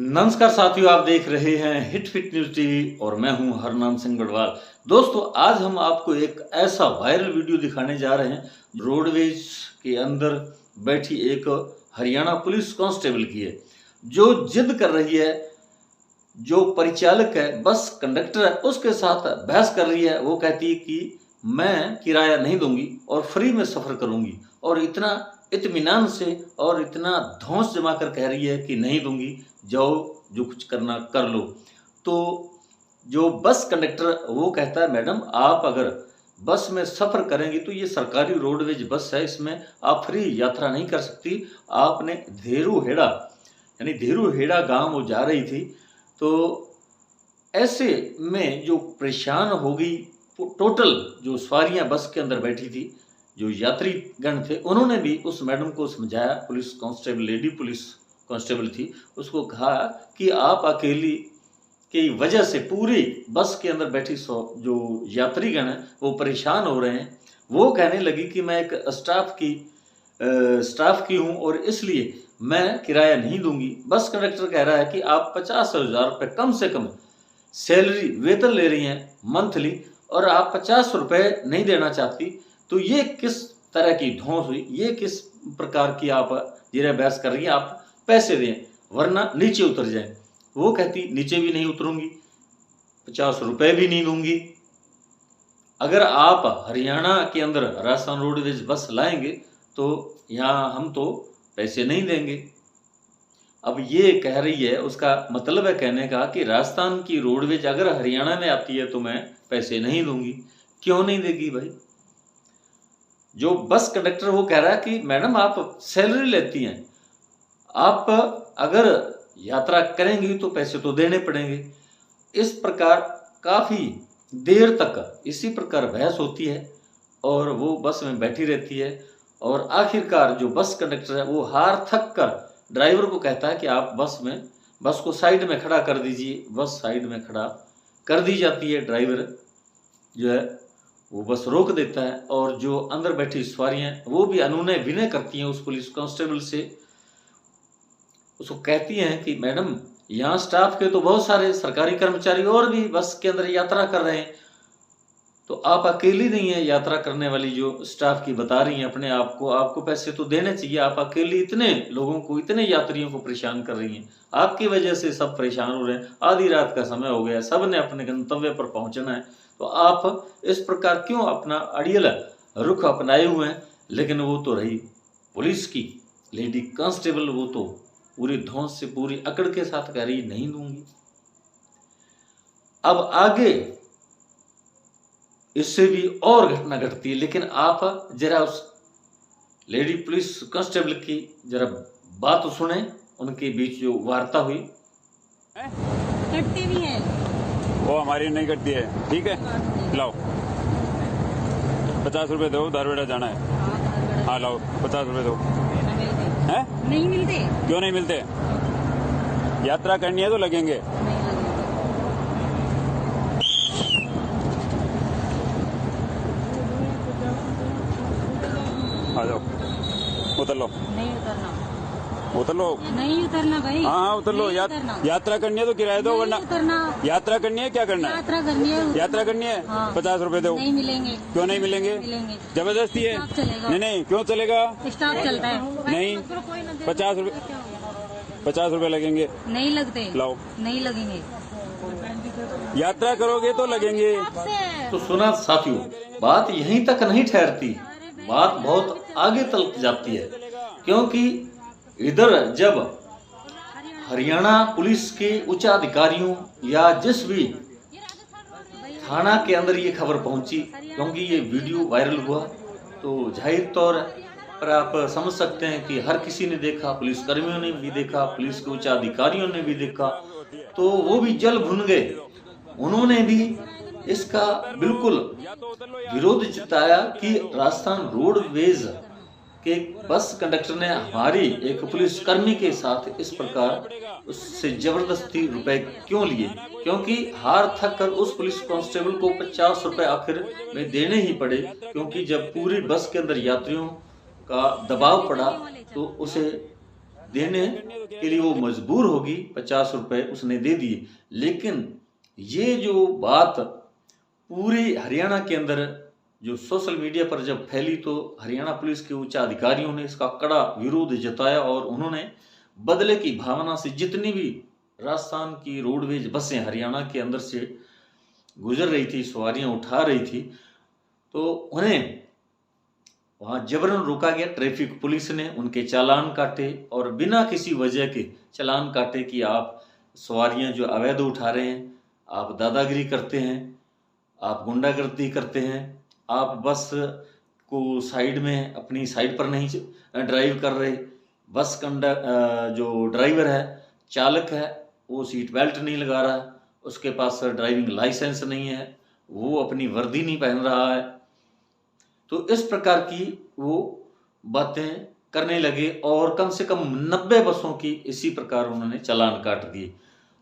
नमस्कार साथियों, आप देख रहे हैं हिट फिट न्यूज टीवी और मैं हूं हरनाम सिंह बड़वाल। दोस्तों, आज हम आपको एक ऐसा वायरल वीडियो दिखाने जा रहे हैं रोडवेज के अंदर बैठी एक हरियाणा पुलिस कांस्टेबल की है, जो जिद कर रही है। जो परिचालक है, बस कंडक्टर है, उसके साथ बहस कर रही है। वो कहती है कि मैं किराया नहीं दूंगी और फ्री में सफ़र करूंगी, और इतना इत्मीनान से और इतना धौंस जमा कर कह रही है कि नहीं दूंगी, जाओ जो कुछ करना कर लो। तो जो बस कंडक्टर वो कहता है, मैडम आप अगर बस में सफ़र करेंगी तो ये सरकारी रोडवेज बस है, इसमें आप फ्री यात्रा नहीं कर सकती। आपने धेरुहेड़ा यानी धेरुहेड़ा गांव वो जा रही थी, तो ऐसे में जो परेशान हो गई, टोटल जो सवारियां बस के अंदर बैठी थी, जो यात्रीगण थे, उन्होंने भी उस मैडम को समझाया। Police constable, lady police constable थी, उसको कहा कि आप अकेली की वजह से पूरी बस के अंदर बैठी जो यात्रीगण हैं वो परेशान हो रहे हैं। वो कहने लगी कि मैं एक स्टाफ की हूँ और इसलिए मैं किराया नहीं दूंगी। बस कंडक्टर कह रहा है कि आप 50,000 रुपये कम से कम सैलरी वेतन ले रही हैं मंथली, और आप 50 रुपये नहीं देना चाहती, तो ये किस तरह की धौंस हुई? ये किस प्रकार की आप जिरा बहस कर रही हैं? आप पैसे दें वरना नीचे उतर जाएं। वो कहती नीचे भी नहीं उतरूंगी, 50 रुपये भी नहीं दूंगी। अगर आप हरियाणा के अंदर राजस्थान रोडवेज बस लाएंगे तो यहाँ हम तो पैसे नहीं देंगे। अब ये कह रही है, उसका मतलब है कहने का कि राजस्थान की रोडवेज अगर हरियाणा में आती है तो मैं पैसे नहीं दूंगी। क्यों नहीं देगी भाई? जो बस कंडक्टर वो कह रहा है कि मैडम आप सैलरी लेती हैं, आप अगर यात्रा करेंगी तो पैसे तो देने पड़ेंगे। इस प्रकार काफ़ी देर तक इसी प्रकार बहस होती है और वो बस में बैठी रहती है, और आखिरकार जो बस कंडक्टर है वो हार थक कर ड्राइवर को कहता है कि आप बस को साइड में खड़ा कर दीजिए। बस साइड में खड़ा कर दी जाती है, ड्राइवर जो है वो बस रोक देता है, और जो अंदर बैठी सवारियां वो भी अनुनय विनय करती हैं उस पुलिस कांस्टेबल से। उसको कहती हैं कि मैडम यहाँ स्टाफ के तो बहुत सारे सरकारी कर्मचारी और भी बस के अंदर यात्रा कर रहे हैं, तो आप अकेली नहीं है यात्रा करने वाली जो स्टाफ की बता रही हैं अपने आप को। आपको पैसे तो देने चाहिए, आप अकेली इतने लोगों को, इतने यात्रियों को परेशान कर रही हैं। आपकी वजह से सब परेशान हो रहे हैं, आधी रात का समय हो गया, सब ने अपने गंतव्य पर पहुंचना है, तो आप इस प्रकार क्यों अपना अड़ियल रुख अपनाए हुए हैं? लेकिन वो तो रही पुलिस की लेडी कांस्टेबल, वो तो पूरी धौंस से, पूरी अकड़ के साथ कह रही नहीं दूंगी। अब आगे इससे भी और घटना घटती है, लेकिन आप जरा उस लेडी पुलिस कांस्टेबल की जरा बात सुने, उनके बीच जो वार्ता हुई। कटती भी है वो हमारी नहीं कटती है, ठीक है। लाओ 50 रुपए दो, धारवेड़ा जाना है। हाँ लाओ 50 रुपए दो। हैं? नहीं मिलते। क्यों नहीं मिलते? यात्रा करनी है तो लगेंगे। आ जाओ, उतर लो। नहीं उतरना, उतर लो। नहीं उतरना भाई। हाँ उतर लो। यात्रा करनी है तो किराया दो, वरना उतरना। यात्रा करनी है, क्या करना है? यात्रा करनी है। यात्रा करनी है। हाँ। 50 रुपए दो। नहीं मिलेंगे। क्यों नहीं मिलेंगे? मिलेंगे। जबरदस्ती है। स्टाफ चलेगा। नहीं, क्यों चलेगा? स्टाफ चलता है। नहीं, 50 रुपए लगेंगे। नहीं लगते। लाओ। नहीं लगेंगे। यात्रा करोगे तो लगेंगे। तो सुना साथियों, बात यहीं तक नहीं ठहरती, बात बहुत आगे तक जाती है। क्योंकि इधर जब हरियाणा पुलिस के उच्च अधिकारियों या जिस भी थाना के अंदर ये खबर पहुंची, क्योंकि ये वीडियो वायरल हुआ, तो जाहिर तौर पर आप समझ सकते हैं कि हर किसी ने देखा, पुलिस कर्मियों ने भी देखा, पुलिस के उच्च अधिकारियों ने भी देखा, तो वो भी जल भुन गए। उन्होंने भी इसका बिल्कुल विरोध जताया कि राजस्थान रोडवेज के बस कंडक्टर ने हमारी एक पुलिस कर्मी के साथ इस प्रकार उससे जबरदस्ती रुपए क्यों लिए? क्योंकि हार थक कर उस पुलिस कांस्टेबल को 50 रुपए आखिर में देने ही पड़े, क्योंकि जब पूरी बस के अंदर यात्रियों का दबाव पड़ा तो उसे देने के लिए वो मजबूर होगी, 50 रुपए उसने दे दिए। लेकिन ये जो बात पूरे हरियाणा के अंदर जो सोशल मीडिया पर जब फैली तो हरियाणा पुलिस के उच्च अधिकारियों ने इसका कड़ा विरोध जताया और उन्होंने बदले की भावना से जितनी भी राजस्थान की रोडवेज बसें हरियाणा के अंदर से गुजर रही थी, सवारियां उठा रही थी, तो उन्हें वहाँ जबरन रोका गया। ट्रैफिक पुलिस ने उनके चालान काटे और बिना किसी वजह के चालान काटे कि आप सवारियां जो अवैध उठा रहे हैं, आप दादागिरी करते हैं, आप गुंडागर्दी करते हैं, आप बस को साइड में अपनी साइड पर नहीं ड्राइव कर रहे, बस जो ड्राइवर है, चालक है, वो सीट बेल्ट नहीं लगा रहा है, उसके पास ड्राइविंग लाइसेंस नहीं है, वो अपनी वर्दी नहीं पहन रहा है। तो इस प्रकार की वो बातें करने लगे और कम से कम 90 बसों की इसी प्रकार उन्होंने चालान काट दिए।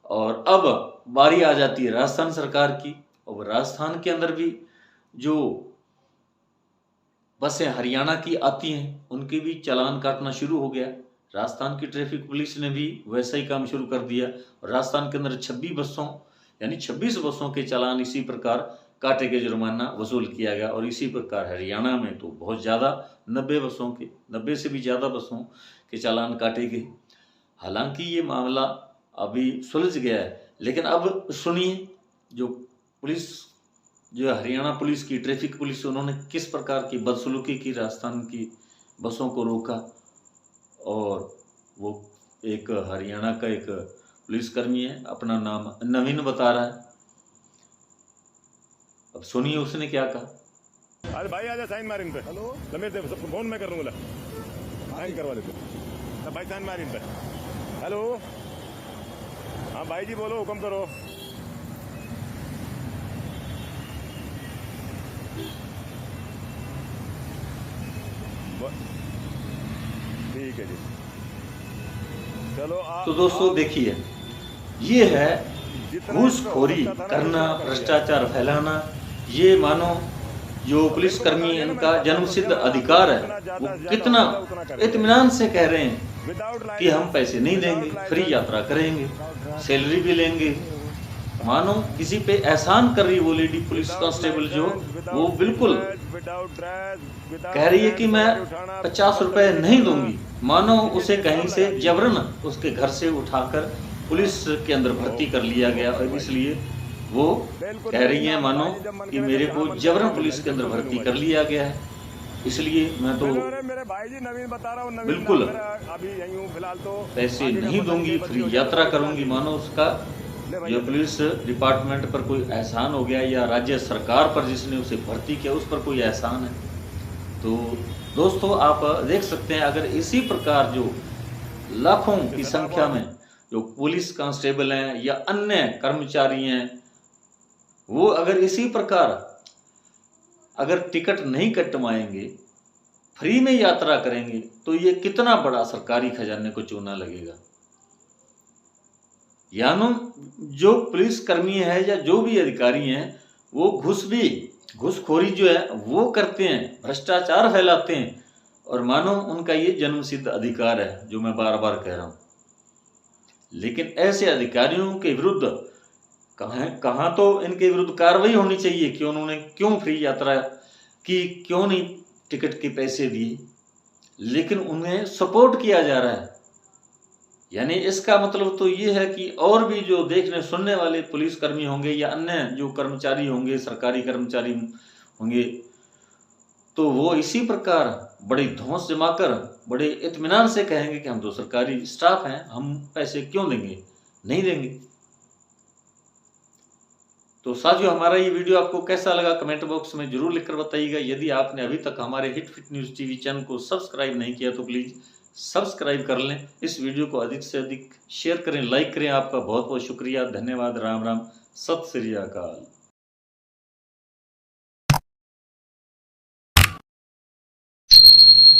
और अब बारी आ जाती है राजस्थान सरकार की, और राजस्थान के अंदर भी जो बसें हरियाणा की आती हैं उनके भी चालान काटना शुरू हो गया। राजस्थान की ट्रैफिक पुलिस ने भी वैसा ही काम शुरू कर दिया और राजस्थान के अंदर 26 बसों के चालान इसी प्रकार काटे के जुर्माना वसूल किया गया। और इसी प्रकार हरियाणा में तो बहुत ज़्यादा 90 से भी ज़्यादा बसों के चालान काटे गए। हालांकि ये मामला अभी सुलझ गया है, लेकिन अब सुनिए जो हरियाणा पुलिस की ट्रैफिक पुलिस, उन्होंने किस प्रकार की बदसलूकी की, राजस्थान की बसों को रोका। और वो एक हरियाणा का एक पुलिसकर्मी है, अपना नाम नवीन बता रहा है। अब सुनिए उसने क्या कहा। अरे भाई आजा साइन मार इन पे। हेलो मेरे फोन में कर लूंगा, साइन करवा देते भाई, साइन मार इन पे। हेलो हाँ भाई जी बोलो, हुक्म करो। ठीक है जी, चलो तो दोस्तों देखिए, ये है घूसखोरी करना, भ्रष्टाचार फैलाना। ये मानो जो पुलिसकर्मी इनका जन्मसिद्ध अधिकार है, वो कितना इत्मीनान से कह रहे हैं कि हम पैसे नहीं देंगे, फ्री यात्रा करेंगे, सैलरी भी लेंगे। मानो किसी पे एहसान कर रही वो लेडी पुलिस कांस्टेबल, जो वो बिल्कुल कह रही है कि मैं 50 रुपए नहीं दूंगी। मानो उसे कहीं से जबरन उसके घर से उठाकर पुलिस के अंदर भर्ती कर लिया गया, और इसलिए वो कह रही है मानो कि मेरे को जबरन पुलिस के अंदर भर्ती कर लिया गया है, इसलिए मैं तो मेरे भाई जी नवीन बता रहा हूँ, बिल्कुल अभी यहीं हूँ फिलहाल, तो पैसे नहीं दूंगी, फ्री यात्रा करूंगी। मानो उसका जो पुलिस डिपार्टमेंट पर कोई एहसान हो गया, या राज्य सरकार पर जिसने उसे भर्ती किया उस पर कोई एहसान है। तो दोस्तों आप देख सकते हैं, अगर इसी प्रकार जो लाखों की संख्या में जो पुलिस कांस्टेबल हैं या अन्य कर्मचारी हैं, वो अगर इसी प्रकार अगर टिकट नहीं कटवाएंगे, फ्री में यात्रा करेंगे, तो ये कितना बड़ा सरकारी खजाने को चूना लगेगा। यानी जो पुलिसकर्मी है या जो भी अधिकारी हैं, वो घूसखोरी जो है वो करते हैं, भ्रष्टाचार फैलाते हैं, और मानो उनका ये जन्मसिद्ध अधिकार है, जो मैं बार बार कह रहा हूँ। लेकिन ऐसे अधिकारियों के विरुद्ध कहाँ तो इनके विरुद्ध कार्रवाई होनी चाहिए कि उन्होंने क्यों फ्री यात्रा की, क्यों नहीं टिकट के पैसे दिए, लेकिन उन्हें सपोर्ट किया जा रहा है। यानी इसका मतलब तो ये है कि और भी जो देखने सुनने वाले पुलिसकर्मी होंगे या अन्य जो कर्मचारी होंगे, सरकारी कर्मचारी होंगे, तो वो इसी प्रकार बड़ी धौंस जमाकर बड़े इत्मीनान से कहेंगे कि हम तो सरकारी स्टाफ हैं, हम पैसे क्यों देंगे, नहीं देंगे। तो साथियों, हमारा ये वीडियो आपको कैसा लगा कमेंट बॉक्स में जरूर लिखकर बताइएगा। यदि आपने अभी तक हमारे hit fit news TV channel को सब्सक्राइब नहीं किया तो प्लीज़ सब्सक्राइब कर लें। इस वीडियो को अधिक से अधिक शेयर करें, लाइक करें। आपका बहुत बहुत शुक्रिया, धन्यवाद, राम राम, सत श्री अकाल।